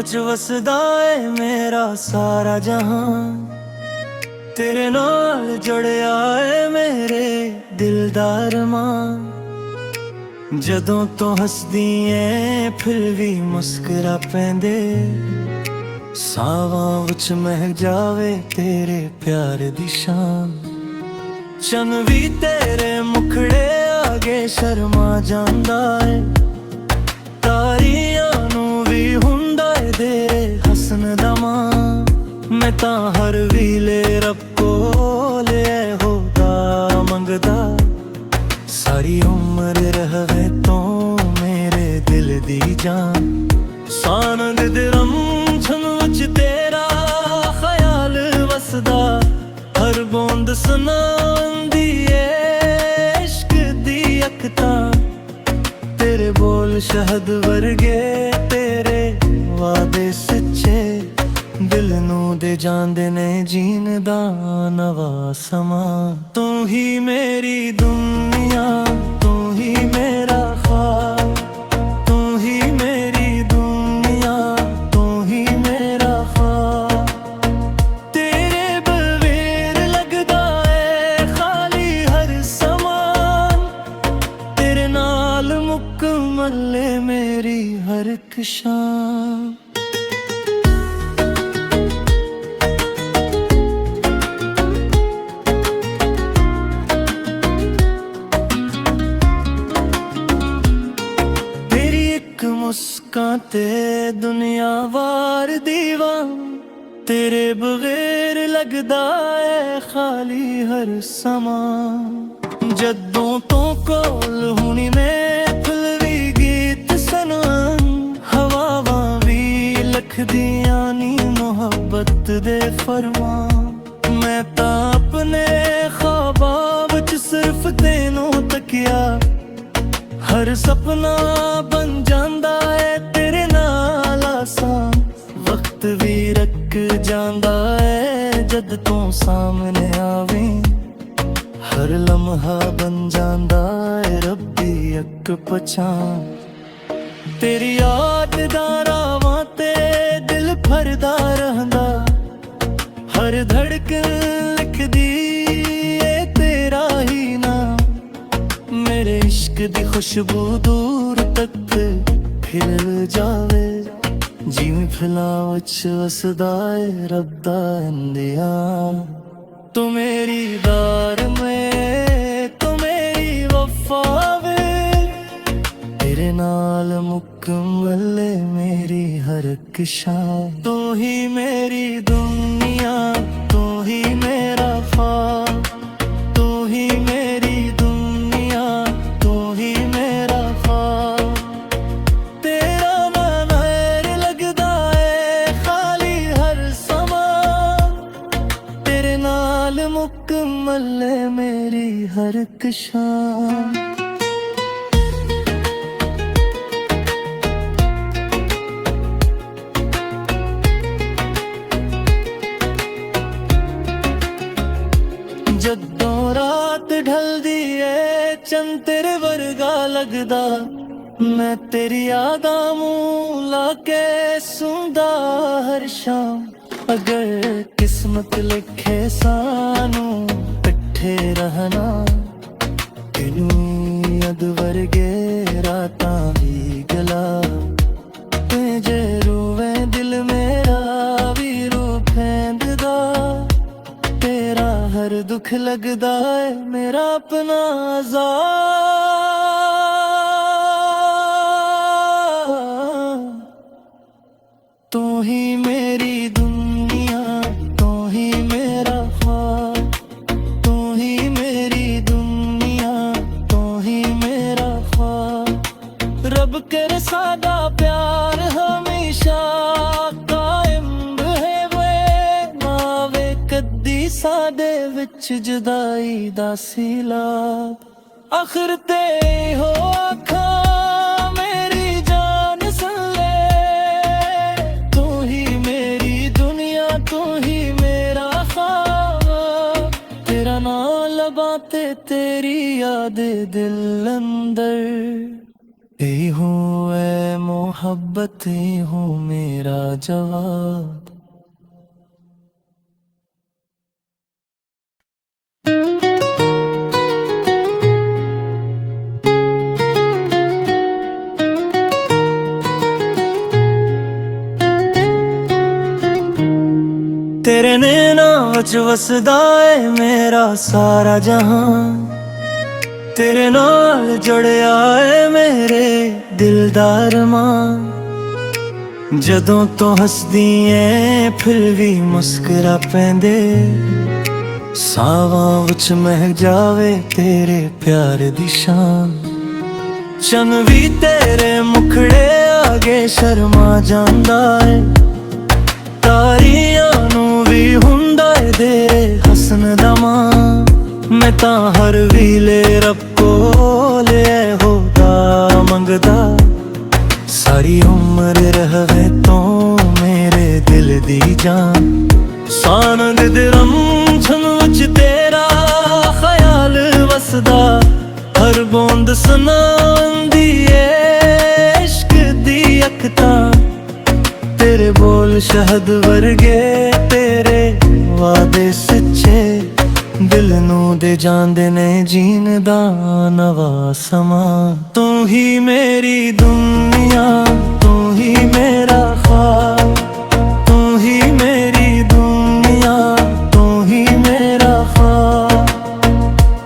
विच वसदा है मेरा सारा जहां। तेरे नाल जुड़िया है मेरे दिलदार मां। जदों तो हसदी ऐ फिर भी मुस्करा पैंदे। सावां विच महक जावे तेरे प्यार दी शान। चन भी तेरे मुखड़े आगे शर्मा जांदा है। तारियां नू भी हुंदा है दे हसन दा मां। मैं तां हर वीले रब कोल होदा मंगदा। सारी उम्र रहवे तो मेरे दिल दी जान। सानंद दे रमझम विच तेरा ख्याल वसदा। हर बूंद सुनांदी ऐ इश्क दी अखतां। तेरे बोल शहद वर्गे तेरे वादे सच्चे। दिल नू दे जांदे ने जीन दा नवा समा। तू ही मेरी दुनिया तू ही मेरा ख्वाब। तू ही मेरी दुनिया तू ही मेरा ख्वाब। तेरे बगैर लगदा है खाली हर समान। तेरे नाल मुकम्मल है मेरी हर एक शाम। मुस्कान ते दुनिया वार दीवान। तेरे बगैर लगदा है खाली हर समा। जदों तो कोल हुनी मैं फिलवी गीत सनम। हवावां भी लखदियां नी मोहब्बत दे फरमा। मैं तां अपने ख्वाबां विच सिर्फ तेनों तकिया। हर सपना बन जांदा है तेरे नाल आसान। वक्त भी रक जांदा है जद तू सामने आवे। हर लम्हा बन जांदा है रब्बी अक पहचान। तेरी याद दा रावां ते दिल भरदा रहंदा। हर धड़कन लिखदी है तेरा ही नाम। मेरे इश्क दी खुशबू दूर तक फिर जावे। जिवें फुल्लां विच वसदा है रब दा इंतजाम। तू मेरी दार में तू मेरी वफा वे। तेरे नाल मुकम्मल है मेरी हर एक शाम। तू ही मेरी दुनिया तू ही मेरा ख्वाब। तू ही मेरी दुनिया तू ही मेरा ख्वाब। तेरा नाम है लगदा है खाली हर समा। तेरे नाल मुकम्मल है मेरी हर एक शाम। जदों रात ढलदी है चंद तेरे वर्गा लगदा। मैं तेरी यादां मूं लाके सुंदा हर शाम। अगर किस्मत लिखे सानू इकट्ठे रहना। तेनू अद वर्गे रातां भी गला। ते जे रोवे दिल मेरा भी रो फैंददा। तेरा हर दुख लगदा है मेरा अपना तू ही मेरी दुनिया तू ही मेरा ख्वाब। तू ही मेरी दुनिया तू ही मेरा ख्वाब। रब करे सादा प्यार हमेशा कायम है वे। मावे कदी सादे विच जुदाई दा सीलाब। आखिर ते हो आखा मेरी जान सुन ले। तू ही मेरी दुनिया तू ही मेरा ख्वाब। तेरा नाम लबाते तेरी याद दिल अंदर। यही हूँ ऐ मोहब्बत, यही हूँ मेरा जवाब। तेरे नैना विच वसदा है मेरा सारा जहां, तेरे नाल जुड़िया है मेरे दिलदार मां। जदों तो हसदी ऐ फिर भी मुस्करा पैंदे, सावां विच महक जावे तेरे प्यार दी शान। चन भी तेरे मुखड़े आगे शर्मा जांदा है, तारियां नू भी हुंदा है दे हसन दा मां। मैं तां हर वीले रब कोल होदा मंगदा, सारी उम्र रहवे तो मेरे दिल दी जान। सानंद दे रमझम विच तेरा ख्याल वसदा, हर बूंद सुनांदी ऐ इश्क दी अखतां। तेरे बोल शहद वर्गे तेरे वादे सच्चे, दिल नू दे जांदे ने जीन दा नवा समा। तू ही मेरी दुनिया, तू ही मेरा ख्वाब, तू ही मेरी दुनिया, तू ही मेरा ख्वाब।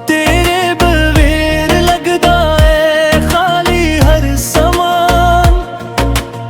तेरे बगैर लगदा है खाली हर समान,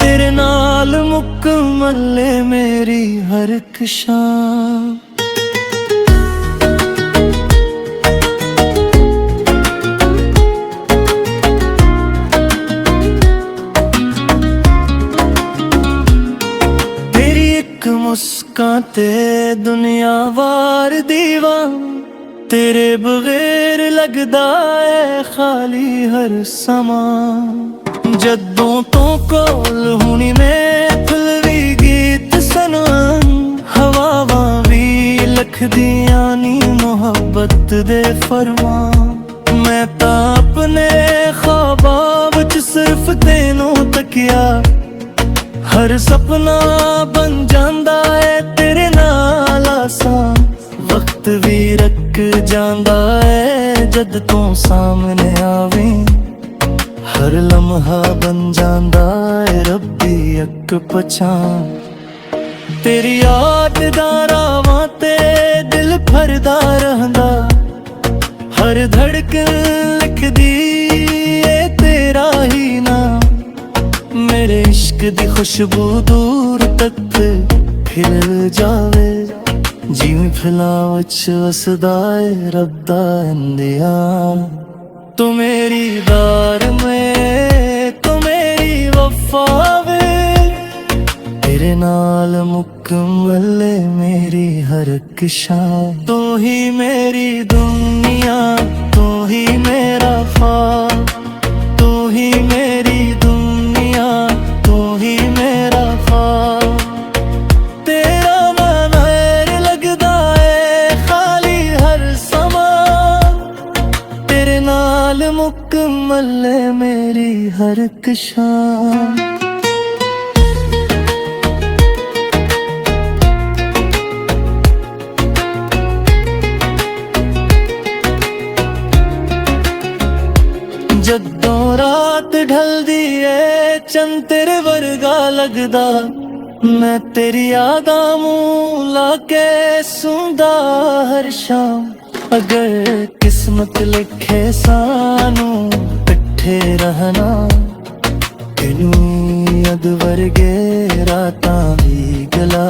तेरे नाल मुकम्मल है मेरी हर एक शाम। मुस्कान ते दुनिया वार दीवान, तेरे बगैर लगदा है खाली हर समा। जदों तो कोल हुनी मैं फिलवी गीत सनन, हवावां भी लखदियां नी मोहब्बत दे फरमान। मैं तां अपने ख्वाबां विच सिर्फ तेनों तकिया, हर सपना बन जांदा है तेरे नाल आसान। वक्त भी रख जांदा है जद तू सामने आवे, हर लम्हा बन जांदा है रब्बी अक पहचान। तेरी याद दा रावां ते दिल भरदा रहंदा, हर धड़कन लिखदी है तेरा ही नाम। मेरे इश्क दी खुशबू दूर तक फिर जावे, जिवें फुल्लां विच वसदा है रब दा इंतजाम। तू मेरी दार में तू मेरी वफा वे, तेरे नाल मुकम्मल है मेरी हर एक शाम। तू ही मेरी दुनिया, तू ही मेरा ख्वाब, तू ही मेरी दुनिया, तू ही मेरा ख्वाब। तेरा नाम लगदा है खाली हर समा, तेरे नाल मुकम्मल है मेरी हर एक शाम। जदों रात ढलदी है चंद तेरे वर्गा लगदा, मैं तेरी यादां मूं लाके सुंदा हर शाम। अगर किस्मत लिखे सानू इकट्ठे रहना, तेनू अद वर्गे रातां भी गला।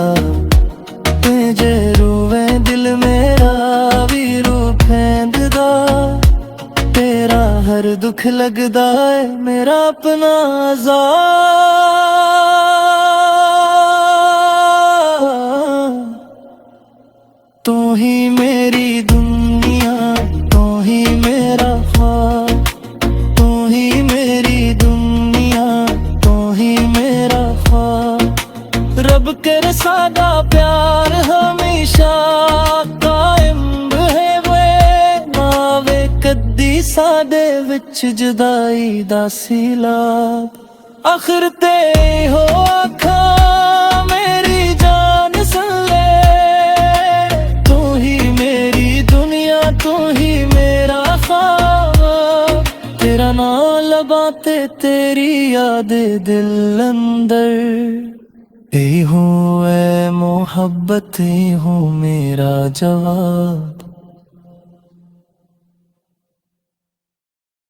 ते जे रोवे दिल मेरा भी रो फैंददा, तेरा हर दुख लगदा है मेरा अपना तू ही मेरी दुनिया, तू ही मेरा ख्वाब, तू ही मेरी दुनिया, तू ही मेरा ख्वाब। रब करे सादा प्यार हमेशा कायम रहे वे, नावे कदी सादे विच विच जुदाई दा सीलाब आखिर ते हो आखा मेरी जान सुन ले तू ही मेरी दुनिया तू ही मेरा ख्वाब तेरा नाम लबाते तेरी याद दिल अंदर ए हूँ ए मोहब्बत हूँ मेरा जवाब